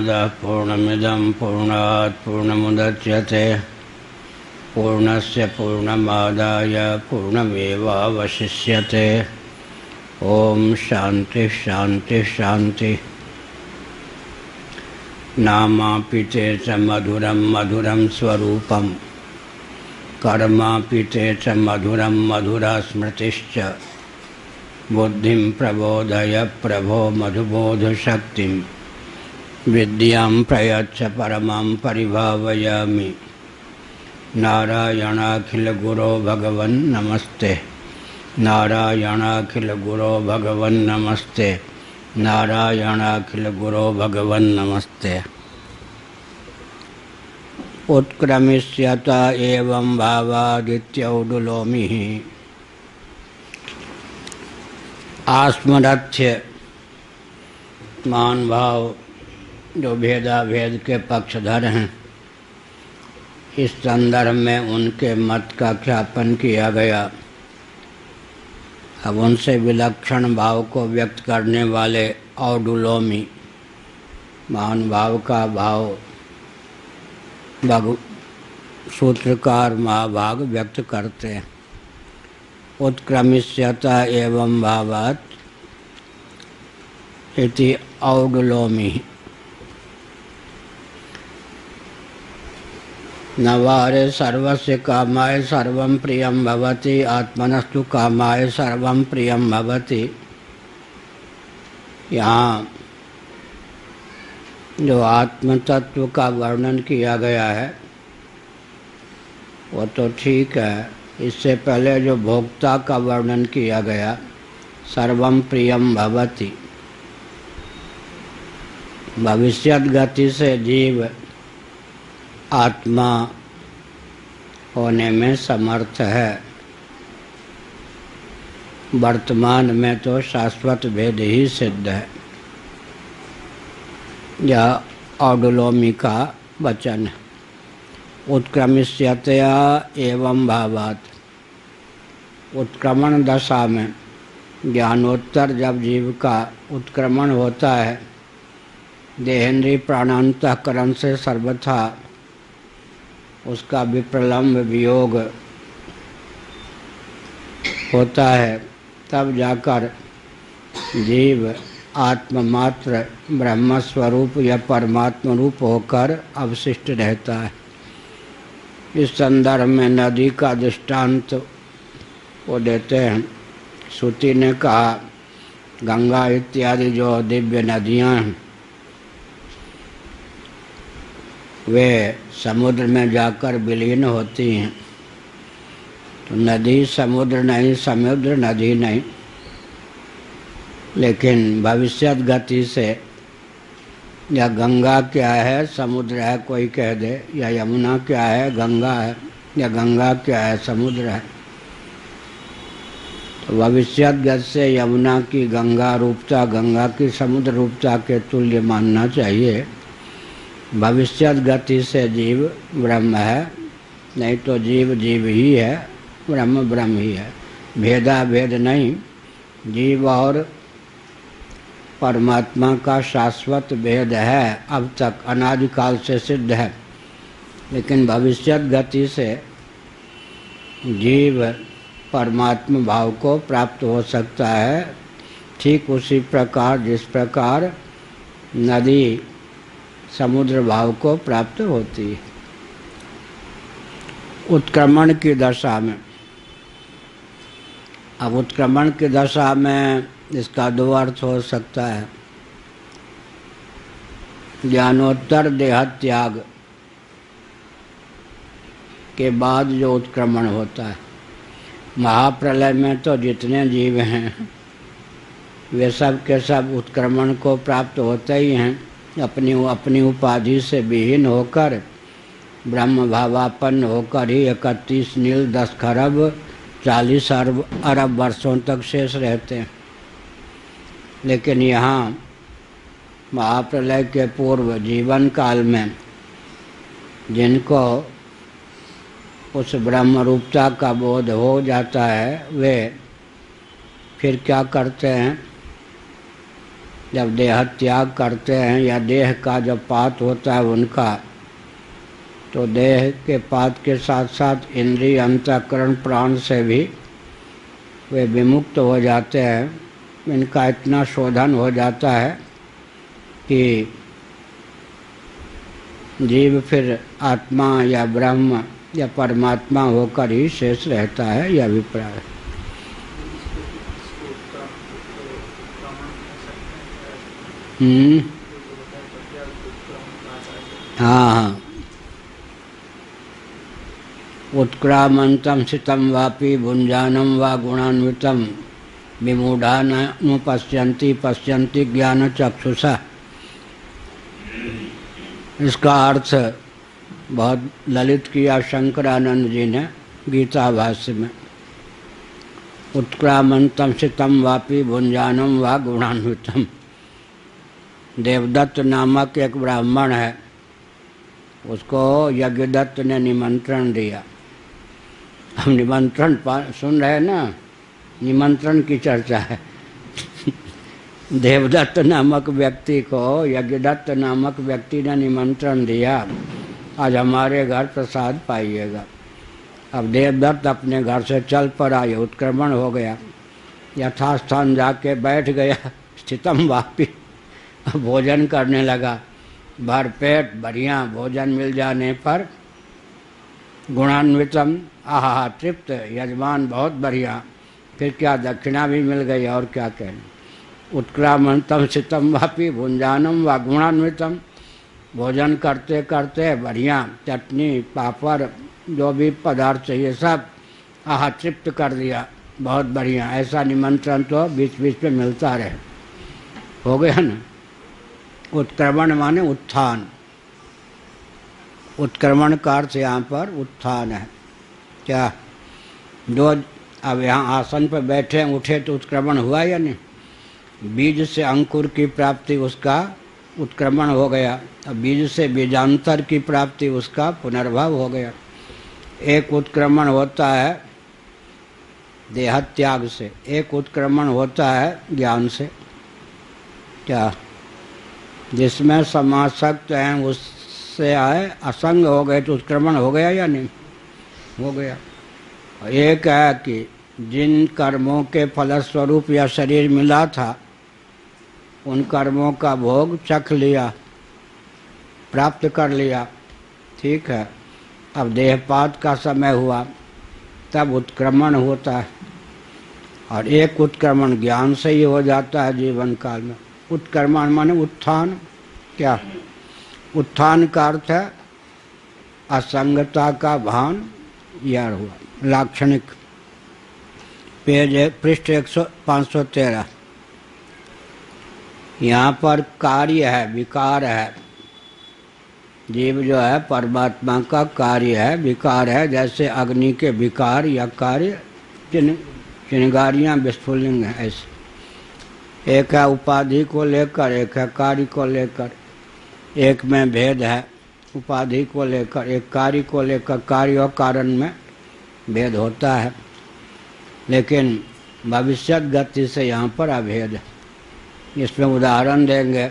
पूर्णमादाः पूर्णमिदं पूर्णात् पूर्णमुदच्यते पूर्णस्य पूर्णमादाय पूर्णमेवावशिष्यते। ओम शांति शांति शांति। नामापिते च मधुरं मधुरं स्वरूपं कर्मापिते च मधुरं मधुरा स्मृतिश्च। बुद्धिं प्रबोधय प्रभो मधुबोधशक्तिं विद्यां प्रयच्छ परमां परिभावयामि। नारायणाखिल गुरो भगवन् नमस्ते। नारायणाखिल गुरो भगवन् नमस्ते। नारायणाखिल गुरो भगवन् नमस्ते। उत्क्रमिष्यत एवं भावादित्यौडुलोमिः। आस्मरथ्य मान भाव जो भेदाभेद के पक्षधर हैं, इस संदर्भ में उनके मत का ख्यापन किया गया। अब उनसे विलक्षण भाव को व्यक्त करने वाले औडुलोमी मान भाव का भाव सूत्रकार महाभाग व्यक्त करते हैं। उत्क्रमिष्यता एवं भावात् इति औडुलोमी। नवारे सर्वस्य कामाय सर्वं प्रियं भवति आत्मनस्तु कामाय सर्वं प्रियं भवति। यहाँ जो आत्म तत्व का वर्णन किया गया है वो तो ठीक है। इससे पहले जो भोक्ता का वर्णन किया गया, सर्वं प्रियं भवति, भविष्यत गति से जीव आत्मा होने में समर्थ है। वर्तमान में तो शाश्वत भेद ही सिद्ध है। यह औडुलोमी का वचन है। उत्क्रमिष्यतया एवं भावात्। उत्क्रमण दशा में ज्ञानोत्तर जब जीव का उत्क्रमण होता है, देहेंद्रीय प्राणांतःकरण से सर्वथा उसका विप्रलम्ब वियोग होता है, तब जाकर जीव आत्ममात्र ब्रह्मस्वरूप या परमात्म रूप होकर अवशिष्ट रहता है। इस संदर्भ में नदी का दृष्टांत वो देते हैं। श्रुति ने कहा गंगा इत्यादि जो दिव्य नदियां हैं वे समुद्र में जाकर विलीन होती हैं। तो नदी समुद्र नहीं, समुद्र नदी नहीं, लेकिन भविष्यत गति से या गंगा क्या है समुद्र है कोई कह दे, या यमुना क्या है गंगा है, या गंगा क्या है समुद्र है। तो भविष्यत गति से यमुना की गंगा रूपता गंगा की समुद्र रूपता के तुल्य मानना चाहिए। भविष्यत गति से जीव ब्रह्म है, नहीं तो जीव जीव ही है, ब्रह्म ब्रह्म ही है। भेदा भेद नहीं। जीव और परमात्मा का शाश्वत भेद है, अब तक अनादिकाल से सिद्ध है। लेकिन भविष्यत गति से जीव परमात्मा भाव को प्राप्त हो सकता है, ठीक उसी प्रकार जिस प्रकार नदी समुद्र भाव को प्राप्त होती है। उत्क्रमण की दशा में, अब उत्क्रमण की दशा में इसका दो अर्थ हो सकता है। ज्ञानोत्तर देह त्याग के बाद जो उत्क्रमण होता है, महाप्रलय में तो जितने जीव हैं वे सब के सब उत्क्रमण को प्राप्त होते ही हैं। अपनी अपनी उपाधि से विहीन होकर ब्रह्म भावापन्न होकर ही 31 नील 10 खरब 40 अरब वर्षों तक शेष रहते हैं। लेकिन यहाँ महाप्रलय के पूर्व जीवन काल में जिनको उस ब्रह्म रूपता का बोध हो जाता है, वे फिर क्या करते हैं, जब देह त्याग करते हैं या देह का जब पात होता है उनका, तो देह के पात के साथ साथ इंद्रिय, अंतःकरण, प्राण से भी वे विमुक्त हो जाते हैं। इनका इतना शोधन हो जाता है कि जीव फिर आत्मा या ब्रह्म या परमात्मा होकर ही शेष रहता है, यह अभिप्राय है। हाँ, उत्क्रामंतम सितम वापि भुंजानम वा गुणान्वितम विमूढ़ा न पश्यन्ति पश्यन्ति ज्ञान चक्षुषा। इसका अर्थ बहुत ललित किया शंकरानंद जी ने गीता भाष्य में। उत्क्रामंतम सितम वापि भुंजानम वा गुणान्वितम। देवदत्त नामक एक ब्राह्मण है, उसको यज्ञदत्त ने निमंत्रण दिया। हम निमंत्रण सुन रहे हैं ना, निमंत्रण की चर्चा है। देवदत्त नामक व्यक्ति को यज्ञदत्त नामक व्यक्ति ने निमंत्रण दिया, आज हमारे घर प्रसाद पाइएगा। अब देवदत्त अपने घर से चल पर आए, उत्क्रमण हो गया, यथास्थान जाके बैठ गया, स्थितम वापी, भोजन करने लगा। भरपेट बढ़िया भोजन मिल जाने पर गुणान्वितम, आहा तृप्त, यजमान बहुत बढ़िया, फिर क्या दक्षिणा भी मिल गई, और क्या कहना। उत्क्रामंतम सितम वापी भुंजानम व गुणान्वितम, भोजन करते करते बढ़िया चटनी पापड़ जो भी पदार्थ चाहिए सब आहा तृप्त कर दिया, बहुत बढ़िया। ऐसा निमंत्रण तो बीच बीच में मिलता रहे। हो गया ना। उत्क्रमण माने उत्थान, उत्क्रमण का अर्थ यहाँ पर उत्थान है। क्या जो अब यहाँ आसन पर बैठे उठे तो उत्क्रमण हुआ या नहीं? बीज से अंकुर की प्राप्ति उसका उत्क्रमण हो गया, अब बीज से बीजांतर की प्राप्ति उसका पुनर्भव हो गया। एक उत्क्रमण होता है देहत्याग से, एक उत्क्रमण होता है ज्ञान से। क्या जिसमें समासक्त हैं उससे आए असंग हो गए तो उत्क्रमण हो गया या नहीं? हो गया। एक है कि जिन कर्मों के फलस्वरूप यह शरीर मिला था उन कर्मों का भोग चख लिया, प्राप्त कर लिया, ठीक है। अब देहपात का समय हुआ तब उत्क्रमण होता है, और एक उत्क्रमण ज्ञान से ही हो जाता है जीवन काल में। उत्क्रमण माने उत्थान। क्या उत्थान का अर्थ है असंगता का भान, यह हुआ लाक्षणिक। पेज पृष्ठ 513। यहाँ पर कार्य है, विकार है। जीव जो है परमात्मा का कार्य है, विकार है। जैसे अग्नि के विकार या कार्य, चिंगारियाँ विस्फुलिंग है, ऐसे। एक है उपाधि को लेकर, एक है कार्य को लेकर। एक में भेद है उपाधि को लेकर, एक कार्य को लेकर। कार्य और कारण में भेद होता है, लेकिन भविष्यत गति से यहाँ पर अभेद है। इसमें उदाहरण देंगे,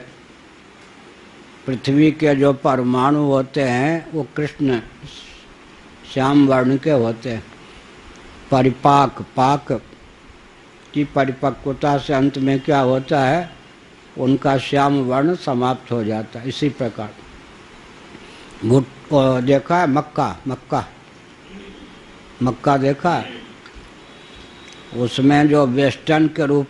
पृथ्वी के जो परमाणु होते हैं वो कृष्ण श्याम वर्ण के होते हैं। परिपाक, पाक की परिपक्वता से अंत में क्या होता है, उनका श्याम वर्ण समाप्त हो जाता है। इसी प्रकार देखा है मक्का, मक्का मक्का देखा है, उसमें जो वेस्टर्न के रूप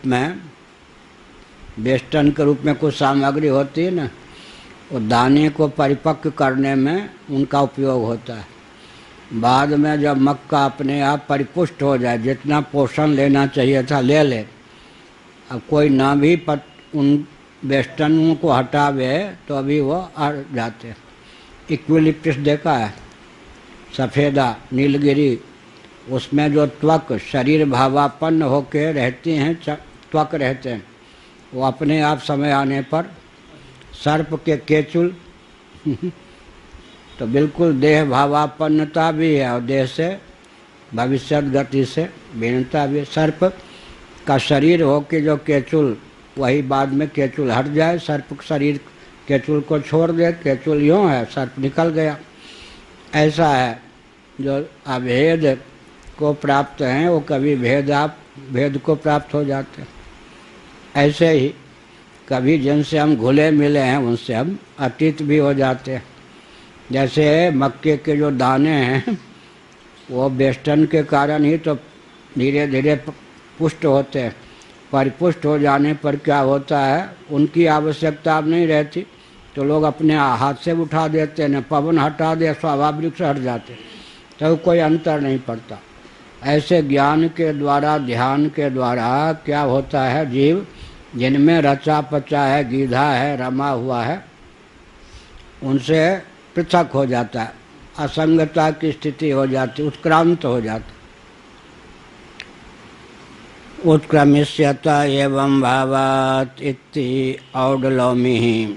में कुछ सामग्री होती है ना, वो दाने को परिपक्व करने में उनका उपयोग होता है। बाद में जब मक्का अपने आप परिपुष्ट हो जाए, जितना पोषण लेना चाहिए था ले ले, अब कोई ना भी उन वेस्टर्न को हटावे तो अभी वो आ जाते। इक्विलिप्टिस देखा है, सफ़ेदा नीलगिरी, उसमें जो त्वक शरीर भावापन्न होकर रहती हैं, त्वक रहते हैं, वो अपने आप समय आने पर सर्प के केचुल तो बिल्कुल देह भावापन्नता भी है और देह से भविष्यत गति से भिन्नता भी। सर्प का शरीर हो के जो केचुल वही बाद में केचुल हट जाए, सर्प शरीर केचुल को छोड़ दे, केचुल यूँ है, सर्प निकल गया। ऐसा है, जो अभेद को प्राप्त हैं वो कभी भेद को प्राप्त हो जाते हैं। ऐसे ही कभी जिनसे हम घुले मिले हैं उनसे हम अतीत भी हो जाते हैं। जैसे मक्के के जो दाने हैं वो वेष्टन के कारण ही तो धीरे धीरे पुष्ट होते हैं। परिपुष्ट हो जाने पर क्या होता है, उनकी आवश्यकता अब नहीं रहती तो लोग अपने हाथ से उठा देते हैं, पवन हटा दे स्वाभाविक से हट जाते, तो कोई अंतर नहीं पड़ता। ऐसे ज्ञान के द्वारा, ध्यान के द्वारा क्या होता है, जीव जिनमें रचा पचा है, गीधा है, रमा हुआ है, उनसे पृथक हो जाता है, असंगता की स्थिति हो जाती, उत्क्रांत हो जाता। उत्क्रमिष्यत एवं भावात् इति औडलोमिः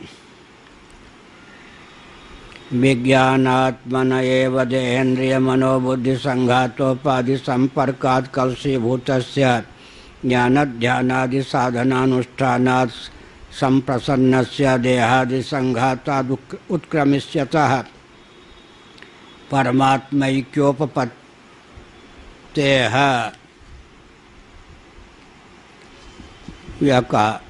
विज्ञानात्मन एव देहेन्द्रिय मनोबुद्धि संघातोपाधि संपर्कात् कलुषीभूतस्य ज्ञानध्यानादि साधनानुष्ठानात् संप्रसन्नस्य देहादि संघाताद् उत्क्रमिष्यतः परमात्मैक्योपपत्तेः। यह कहा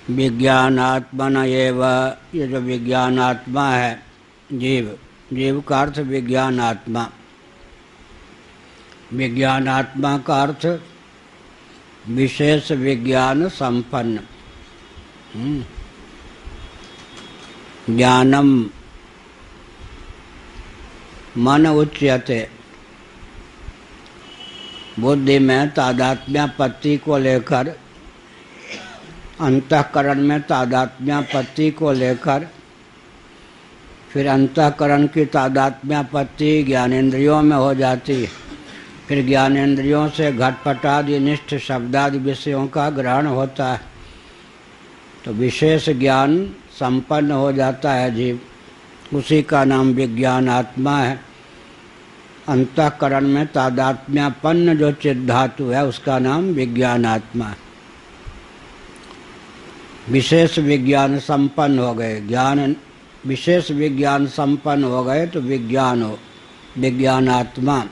विज्ञानात्मन एव, ये जो विज्ञानात्मा है जीव का अर्थ विज्ञानात्मा। विज्ञानात्मा का अर्थ विशेष विज्ञान संपन्न। ज्ञानम मन उच्यते, बुद्धि में तादात्म्यापत्ति को लेकर, अंतःकरण में तादात्म्यापत्ति को लेकर, फिर अंतःकरण की तादात्म्यापत्ति ज्ञानेंद्रियों में हो जाती है, फिर ज्ञानेंद्रियों से घटपटादि निष्ठ शब्दादि विषयों का ग्रहण होता है, तो विशेष ज्ञान संपन्न हो जाता है जीव, उसी का नाम विज्ञानात्मा है। अंतःकरण में तादात्म्यापन्न जो चिद्धातु है उसका नाम विज्ञानात्मा है। विशेष विज्ञान संपन्न हो गए, ज्ञान विशेष विज्ञान संपन्न हो गए तो विज्ञान हो, विज्ञानात्मा।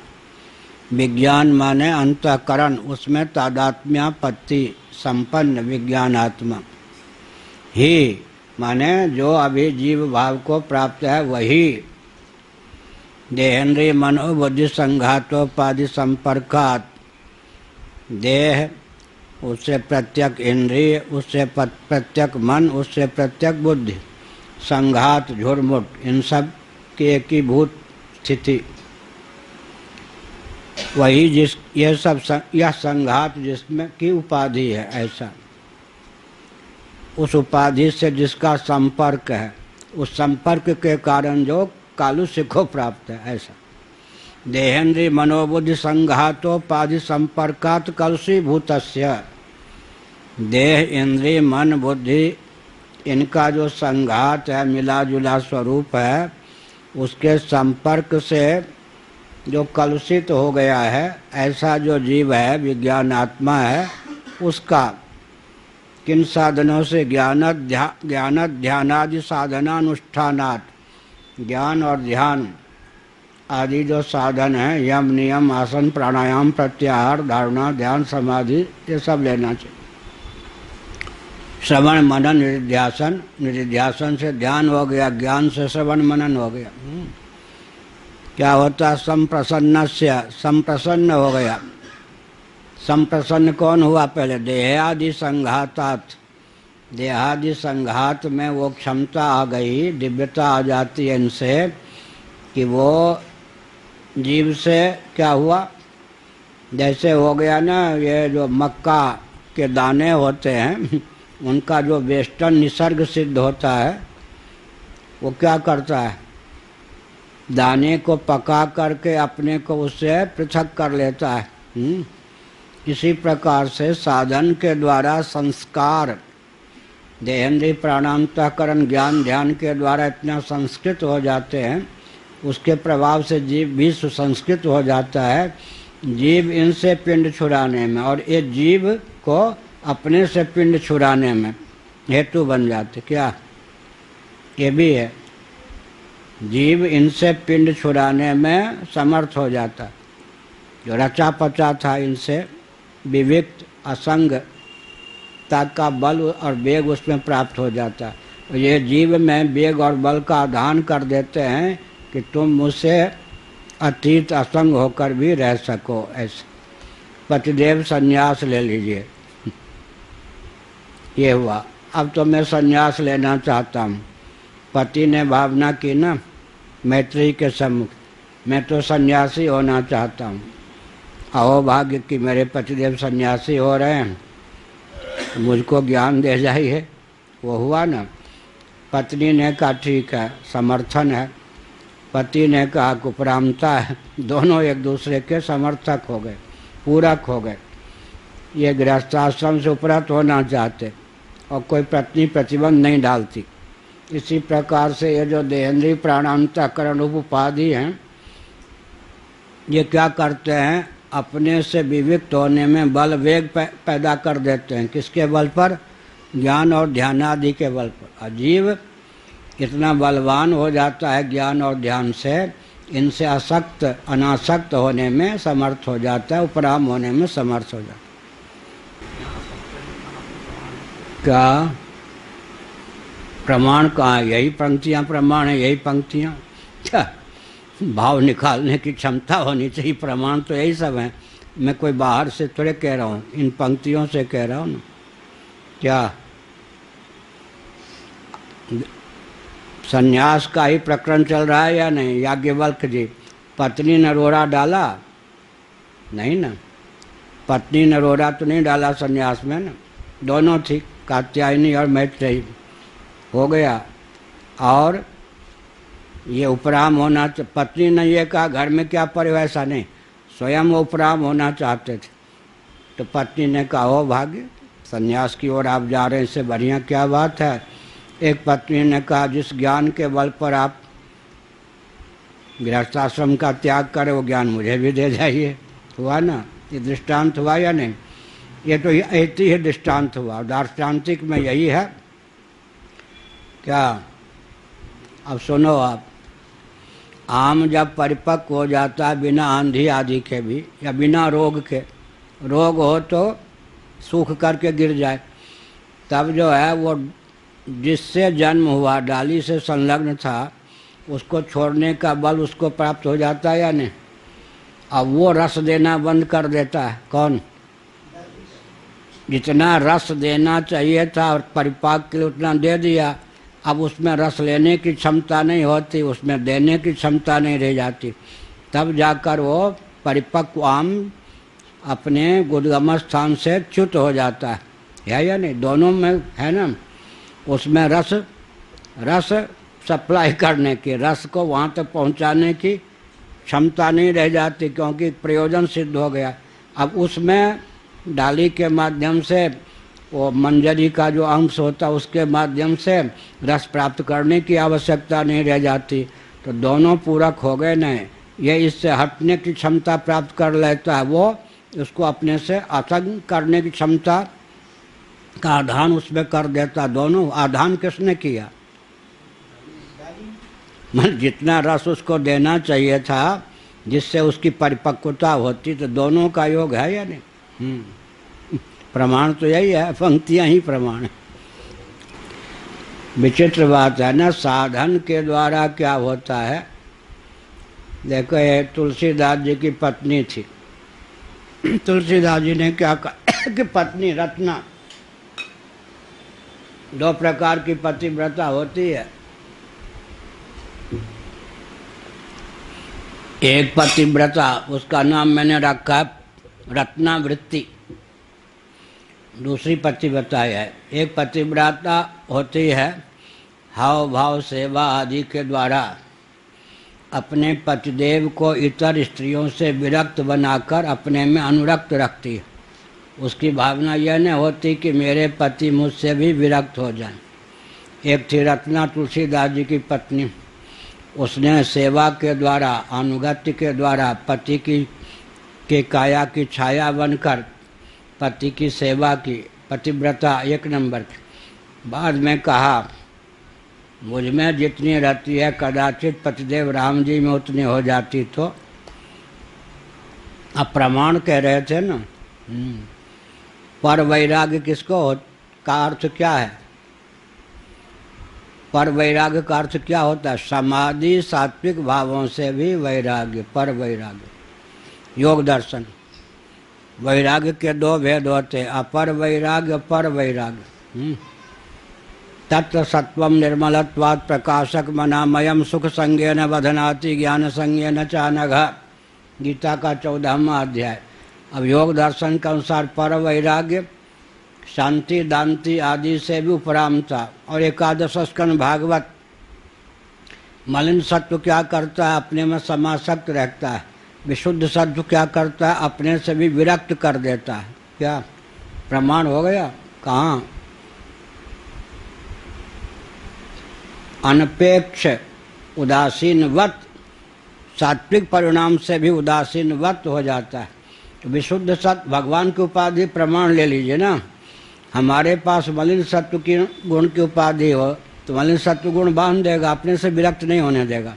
विज्ञान माने अंतःकरण, उसमें तादात्म्यापत्ति संपन्न विज्ञानात्मा। ही माने जो अभी जीव भाव को प्राप्त है वही। देहेन्द्रिय मनोबुद्धि संघातोपाधि संपर्कात्, देह उससे प्रत्यक इंद्रिय, उससे प्रत्यक मन, उससे प्रत्यक बुद्धि, संघात झुरमुट, इन सब की एकीभूत स्थिति, वही जिस यह संघात जिसमें की उपाधि है, ऐसा उस उपाधि से जिसका संपर्क है, उस संपर्क के कारण जो कालुष्य को प्राप्त है, ऐसा। देहेन्द्रिय मनोबुद्धि संघातोपाधि संपर्कात् कलुषीभूतस्य, देह इंद्रिय मन बुद्धि इनका जो संघात है, मिला जुला स्वरूप है, उसके संपर्क से जो कलुषित हो गया है, ऐसा जो जीव है विज्ञानात्मा है, उसका किन साधनों से, ज्ञान ध्यानादि साधनानुष्ठानात्, ज्ञान और ध्यान आदि जो साधन है, यम नियम आसन प्राणायाम प्रत्याहार धारणा ध्यान समाधि, ये सब लेना चाहिए। श्रवण मनन निधिध्यासन, निधिध्यासन से ध्यान हो गया, ज्ञान से श्रवण मनन हो गया। क्या होता, संप्रसन्नस्य, संप्रसन्न हो गया। संप्रसन्न कौन हुआ पहले, देहादि संघातात्, देहादि संघात में वो क्षमता आ गई, दिव्यता आ जाती है इनसे कि वो जीव से क्या हुआ, जैसे हो गया ना, ये जो मक्का के दाने होते हैं उनका जो वेष्टन निसर्ग सिद्ध होता है, वो क्या करता है, दाने को पका करके अपने को उससे पृथक कर लेता है। इसी प्रकार से साधन के द्वारा संस्कार, देहेन्द्रिय प्राणांतःकरण ज्ञान ध्यान के द्वारा इतना संस्कृत हो जाते हैं, उसके प्रभाव से जीव भी सुसंस्कृत हो जाता है। जीव इनसे पिंड छुड़ाने में, और ये जीव को अपने से पिंड छुड़ाने में हेतु बन जाते। क्या ये भी है? जीव इनसे पिंड छुड़ाने में समर्थ हो जाता। जो रचा पचा था इनसे विविक्त असंगता का बल और वेग उसमें प्राप्त हो जाता। ये जीव में वेग और बल का आधान कर देते हैं कि तुम मुझसे अतीत असंग होकर भी रह सको। ऐसे पतिदेव संन्यास ले लीजिए, ये हुआ। अब तो मैं संन्यास लेना चाहता हूँ। पति ने भावना की ना मैत्री के सम्मुख, मैं तो सन्यासी होना चाहता हूँ। अहो भाग्य कि मेरे पतिदेव सन्यासी हो रहे हैं, मुझको ज्ञान दे जाइए। वो हुआ ना। पत्नी ने कहा ठीक है, समर्थन है। पति ने कहा कुपरामता है। दोनों एक दूसरे के समर्थक हो गए, पूरक हो गए। ये गृहस्थाश्रम से उपरत होना चाहते और कोई पत्नी प्रतिबंध नहीं डालती। इसी प्रकार से ये जो देहेंद्रीय प्राणांतकरण रूप उपाधि हैं, ये क्या करते हैं? अपने से विविक्त होने में बल वेग पैदा कर देते हैं। किसके बल पर? ज्ञान और ध्यान आदि के बल पर। अजीव इतना बलवान हो जाता है ज्ञान और ध्यान से, इनसे आसक्त अनासक्त होने में समर्थ हो जाता है, उपराम होने में समर्थ हो जाता है। क्या प्रमाण कहाँ है? यही पंक्तियाँ प्रमाण है, यही पंक्तियाँ। क्या भाव निकालने की क्षमता होनी चाहिए। प्रमाण तो यही सब है। मैं कोई बाहर से थोड़े कह रहा हूँ, इन पंक्तियों से कह रहा हूँ ना। क्या संन्यास का ही प्रकरण चल रहा है या नहीं? याज्ञवल्क्य जी, पत्नी ने रोड़ा डाला नहीं ना? पत्नी ने रोड़ा तो नहीं डाला संन्यास में ना। दोनों थी, कात्यायनी और मैत्रेयी। हो गया। और ये उपराम होना, पत्नी ने ये कहा घर में क्या परिवैसा नहीं, स्वयं उपराम होना चाहते थे। तो पत्नी ने कहा हो भाग्य, संन्यास की ओर आप जा रहे हैं, इससे बढ़िया क्या बात है। एक पत्नी ने कहा जिस ज्ञान के बल पर आप गृहस्थाश्रम का त्याग करें वो ज्ञान मुझे भी दे जाइए। हुआ ना? ये दृष्टांत हुआ या नहीं? ये तो ऐसी ही दृष्टांत हुआ। दार्ष्टान्तिक में यही है। क्या? अब सुनो आप, आम जब परिपक्व हो जाता है बिना आंधी आदि के भी या बिना रोग के, रोग हो तो सूख करके गिर जाए, तब जो है वो जिससे जन्म हुआ डाली से संलग्न था, उसको छोड़ने का बल उसको प्राप्त हो जाता है या नहीं? अब वो रस देना बंद कर देता है। कौन? जितना रस देना चाहिए था और परिपाक के लिए उतना दे दिया, अब उसमें रस लेने की क्षमता नहीं होती, उसमें देने की क्षमता नहीं रह जाती। तब जाकर वो परिपक्व आम अपने गुदगम स्थान से च्युत हो जाता है या नहीं? दोनों में है ना। उसमें रस सप्लाई करने की, रस को वहाँ तक पहुँचाने की क्षमता नहीं रह जाती, क्योंकि प्रयोजन सिद्ध हो गया। अब उसमें डाली के माध्यम से, वो मंजरी का जो अंश होता है उसके माध्यम से रस प्राप्त करने की आवश्यकता नहीं रह जाती। तो दोनों पूरक हो गए नहीं। ये इससे हटने की क्षमता प्राप्त कर लेता है, वो उसको अपने से असंग करने की क्षमता का आधान उसमें कर देता। दोनों आधान किसने किया? मतलब जितना रस उसको देना चाहिए था, जिससे उसकी परिपक्वता होती, तो दोनों का योग है या नहीं? प्रमाण तो यही है, पंक्तियां ही प्रमाण है। विचित्र बात है ना, साधन के द्वारा क्या होता है। देखो ये तुलसीदास जी की पत्नी थी। तुलसीदास जी ने क्या कहा कि पत्नी रत्ना, दो प्रकार की पतिव्रता होती है। एक पतिव्रता, उसका नाम मैंने रखा रत्नावृत्ति। दूसरी पतिव्रता है, एक पतिव्रता होती है हाव भाव सेवा आदि के द्वारा अपने पतिदेव को इतर स्त्रियों से विरक्त बनाकर अपने में अनुरक्त रखती है। उसकी भावना यह नहीं होती कि मेरे पति मुझसे भी विरक्त हो जाएं। एक थी रत्ना, तुलसीदास जी की पत्नी। उसने सेवा के द्वारा, अनुगत्य के द्वारा पति की के काया की छाया बनकर पति की सेवा की पतिव्रता 1 नंबर की। बाद में कहा मुझ में जितनी रहती है कदाचित पतिदेव राम जी में उतनी हो जाती तो। अब प्रमाण कह रहे थे ना। पर वैराग्य किसको का अर्थ क्या है? पर वैराग्य का अर्थ क्या होता है? समाधि सात्विक भावों से भी वैराग्य, पर वैराग्य। योग दर्शन वैराग्य के 2 भेद होते हैं, अपर वैराग्य, पर वैराग्य। तत्र सत्वम निर्मलत्वात् प्रकाशक मनामयम सुख संज्ञेन वधनाति ज्ञान संज्ञेन चानघ, गीता का 14वां अध्याय। अब योग दर्शन के अनुसार पर वैराग्य शांति दांति आदि से भी उपरामता। और 11 स्कंद भागवत मलिन सत्व क्या करता है? अपने में समासक्त रहता है। विशुद्ध सत्व क्या करता है? अपने से भी विरक्त कर देता है। क्या प्रमाण हो गया? कहाँ? अनपेक्ष उदासीनवत, सात्विक परिणाम से भी उदासीनवत हो जाता है। तो विशुद्ध सत्व भगवान की उपाधि प्रमाण ले लीजिए ना। हमारे पास मलिन सत्व की गुण की उपाधि हो तो मलिन सत्व गुण बांध देगा, अपने से विरक्त नहीं होने देगा।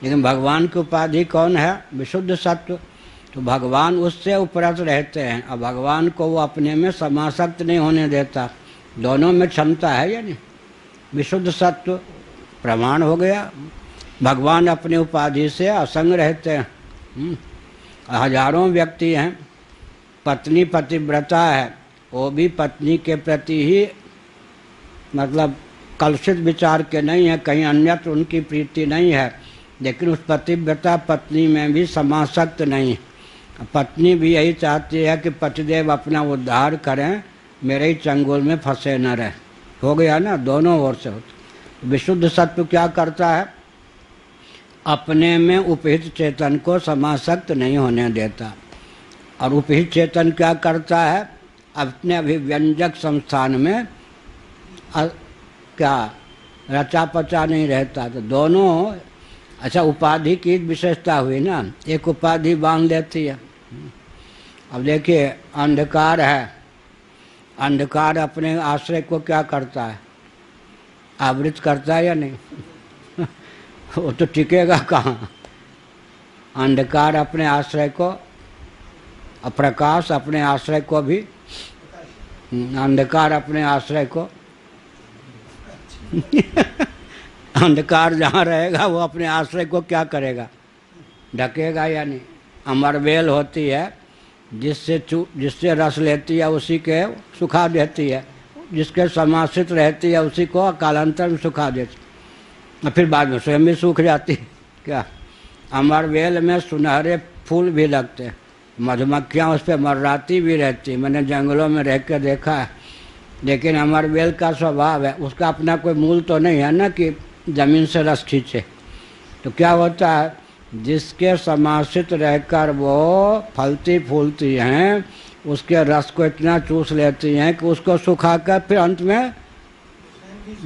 लेकिन भगवान की उपाधि कौन है? विशुद्ध सत्व। तो भगवान उससे उपरत रहते हैं। अब भगवान को वो अपने में समासक्त नहीं होने देता। दोनों में क्षमता है या नहीं? विशुद्ध सत्व प्रमाण हो गया। भगवान अपने उपाधि से असंग रहते हैं। हजारों व्यक्ति हैं, पत्नी पतिव्रता है, वो भी पत्नी के प्रति ही मतलब कलुषित विचार के नहीं है, कहीं अन्यत्र उनकी प्रीति नहीं है। लेकिन उस पतिव्रता पत्नी में भी समासक्त नहीं। पत्नी भी यही चाहती है कि पतिदेव अपना उद्धार करें, मेरे ही चंगुल में फंसे न रहे। हो गया ना, दोनों ओर से होता। विशुद्ध सत्व क्या करता है? अपने में उपहित चेतन को समासक्त नहीं होने देता। और उपहित चेतन क्या करता है? अपने अभिव्यंजक संस्थान में क्या रचा पचा नहीं रहता। तो दोनों अच्छा उपाधि की विशेषता हुई ना, एक उपाधि बांध लेती है। अब देखिए अंधकार है, अंधकार अपने आश्रय को क्या करता है? आवृत करता है या नहीं? वो तो टिकेगा कहाँ? अंधकार अपने आश्रय को, प्रकाश अपने आश्रय को भी, अंधकार अपने आश्रय को अंधकार जहाँ रहेगा वो अपने आश्रय को क्या करेगा? ढकेगा या नहीं? अमरबेल होती है, जिससे रस लेती है उसी के सुखा देती है, जिसके समाश्रित रहती है उसी को कालांतर में सुखा देती और फिर बाद में स्वयं भी सूख जाती है। क्या अमरबेल में सुनहरे फूल भी लगते हैं, मधुमक्खियाँ उस पर मर्राती भी रहती। मैंने जंगलों में रह के देखा है। लेकिन अमरबेल का स्वभाव है, उसका अपना कोई मूल तो नहीं है ना कि ज़मीन से रस खींचे। तो क्या होता है? जिसके समाश्रित रहकर वो फलती फूलती हैं, उसके रस को इतना चूस लेती हैं कि उसको सुखाकर फिर अंत में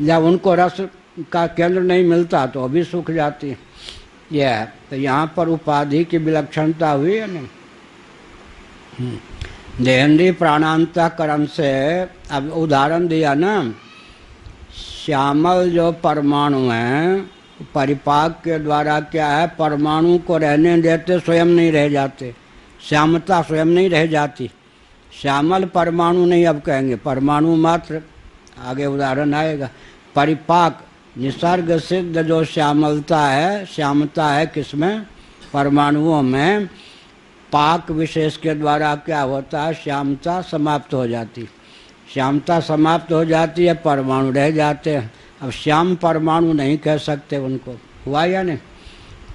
जब उनको रस का केंद्र नहीं मिलता तो भी सूख जाती है। यह है। तो यहाँ पर उपाधि की विलक्षणता हुई है ना। देहेंद्रीय प्राणांतकरण से अब उदाहरण दिया ना, श्यामल जो परमाणु हैं परिपाक के द्वारा क्या है? परमाणु को रहने देते, स्वयं नहीं रह जाते। श्यामता स्वयं नहीं रह जाती। श्यामल परमाणु नहीं अब कहेंगे, परमाणु मात्र। आगे उदाहरण आएगा। परिपाक निसर्ग सिद्ध जो श्यामलता है, श्यामता है किसमें? परमाणुओं में। पाक विशेष के द्वारा क्या होता है? श्यामता समाप्त हो जाती। श्यामता समाप्त हो जाती है, परमाणु रह जाते हैं। अब श्याम परमाणु नहीं कह सकते उनको। हुआ या नहीं?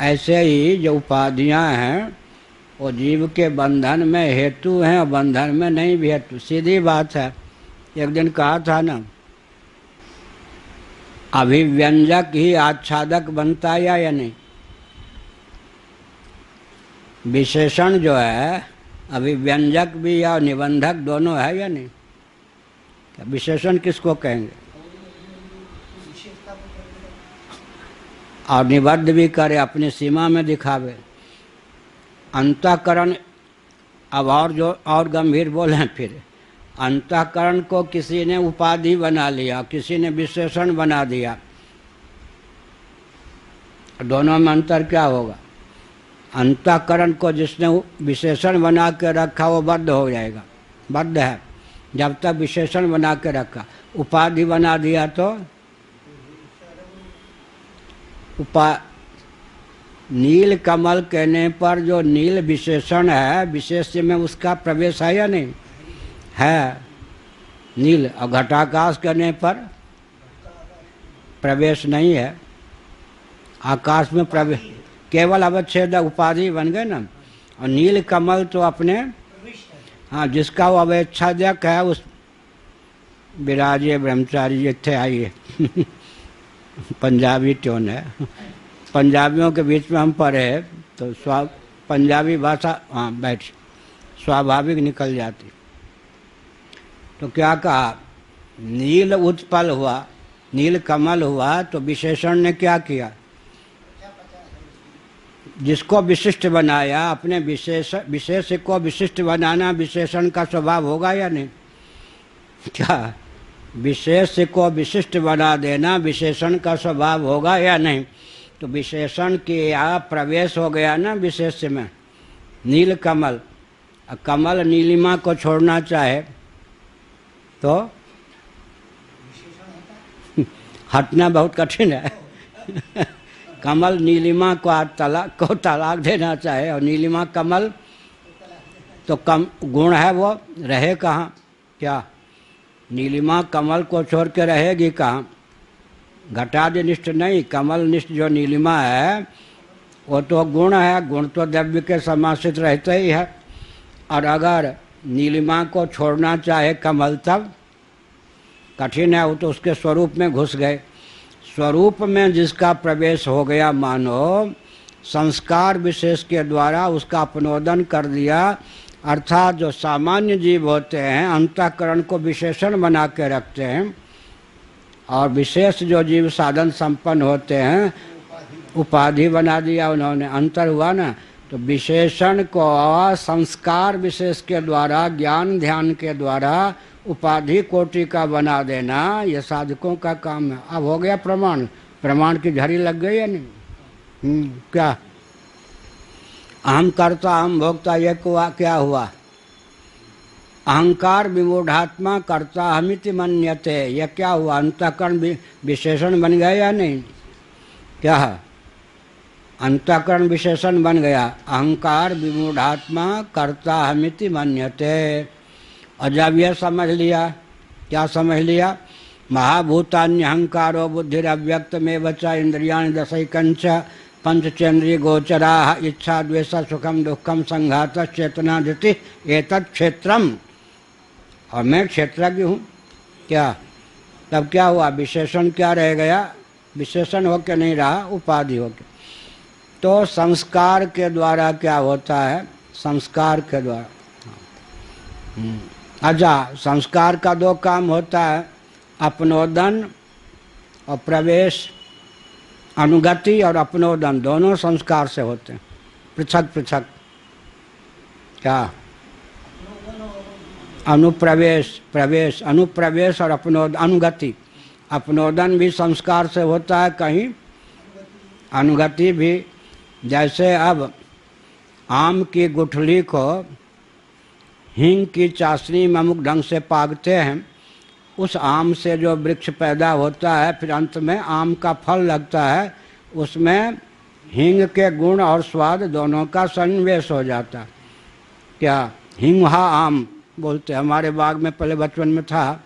ऐसे ही जो उपाधियां हैं वो जीव के बंधन में हेतु हैं और बंधन में नहीं भी हेतु। सीधी बात है। एक दिन कहा था ना, अभिव्यंजक ही आच्छादक बनता है या नहीं? विशेषण जो है अभिव्यंजक भी या निबंधक दोनों है या नहीं? विशेषण किसको कहेंगे? और निबद्ध भी करे, अपनी सीमा में दिखावे। अंतःकरण अब और जो और गंभीर बोले फिर, अंतःकरण को किसी ने उपाधि बना लिया, किसी ने विशेषण बना दिया, दोनों में अंतर क्या होगा? अंतःकरण को जिसने विशेषण बना के रखा वो बद्ध हो जाएगा, बद्ध है जब तक विशेषण बना के रखा। उपाधि बना दिया तो नील कमल कहने पर जो नील विशेषण है, विशेष्य में उसका प्रवेश है या नहीं है? नील। और घटाकाश कहने पर प्रवेश नहीं है, आकाश में प्रवेश, केवल अवच्छेद उपाधि बन गए ना। और नील कमल तो अपने, हाँ, जिसका वो अवेच्छादक है उस विराजे ब्रह्मचारी इतने आइए पंजाबी ट्यून है, पंजाबियों के बीच में हम पढ़े तो पंजाबी भाषा, हाँ बैठ, स्वाभाविक निकल जाती। तो क्या कहा? नील उत्पल हुआ, नील कमल हुआ, तो विशेषण ने क्या किया? जिसको विशिष्ट बनाया, अपने विशेष को विशिष्ट बनाना विशेषण का स्वभाव होगा या नहीं? क्या विशेष को विशिष्ट बना देना विशेषण का स्वभाव होगा या नहीं? तो विशेषण किया, प्रवेश हो गया ना विशेष में, नील कमल। कमल नीलिमा को छोड़ना चाहे तो हटना बहुत कठिन है कमल नीलिमा को तलाक देना चाहे और नीलिमा कमल, तो कम गुण है वो रहे कहाँ? क्या नीलिमा कमल को छोड़ के रहेगी कहाँ? घटादि निष्ठ नहीं, कमल निष्ठ जो नीलिमा है वो तो गुण है, गुण तो द्रव्य के समाश्रित रहते ही है। और अगर नीलिमा को छोड़ना चाहे कमल, तब कठिन है, वो तो उसके स्वरूप में घुस गए। स्वरूप में जिसका प्रवेश हो गया, मानो संस्कार विशेष के द्वारा उसका अपनोदन कर दिया, अर्थात जो सामान्य जीव होते हैं अंतःकरण को विशेषण बना के रखते हैं, और विशेष जो जीव साधन संपन्न होते हैं उपाधि बना दिया उन्होंने। अंतर हुआ ना। तो विशेषण को संस्कार विशेष के द्वारा, ज्ञान ध्यान के द्वारा उपाधि कोटि का बना देना, ये साधकों का काम है। अब हो गया प्रमाण, प्रमाण की झड़ी लग गई या नहीं? क्या अहम कर्ता अहम भोक्ता, ये क्या हुआ? अहंकार विमूढ़ात्मा कर्ता हमिति मन्यते, यह क्या हुआ? अंतःकरण विशेषण बन गया या नहीं? क्या है? अंतःकरण विशेषण बन गया। अहंकार विमूढ़ात्मा कर्ता हमिति मन्यते। और जब यह समझ लिया, क्या समझ लिया? महाभूतान्य अहंकारो बुद्धिरव्यक्त में बचा इंद्रियाणि दशैकंच पंचचेन्द्रिय गोचरा इच्छा द्वेष सुखम दुखम संघात चेतना धृति एतत् क्षेत्रम, और मैं क्षेत्रज्ञ हूँ। क्या तब क्या हुआ? विशेषण क्या रह गया? विशेषण होके नहीं रहा, उपाधि होके। तो संस्कार के द्वारा क्या होता है? संस्कार के द्वारा, अच्छा, संस्कार का दो काम होता है, अपनोदन और प्रवेश। अनुगति और अपनोदन दोनों संस्कार से होते हैं, पृथक पृथक। क्या? अनुप्रवेश, प्रवेश, अनुप्रवेश और अपनोदन, अनुगति। अपनोदन भी संस्कार से होता है कहीं, अनुगति भी। जैसे अब आम की गुठली को हींग की चाशनी में अमुक ढंग से पागते हैं, उस आम से जो वृक्ष पैदा होता है, फिर अंत में आम का फल लगता है, उसमें हींग के गुण और स्वाद दोनों का सन्निवेश हो जाता है। क्या? हिंगहा आम बोलते, हमारे बाग में पहले बचपन में था।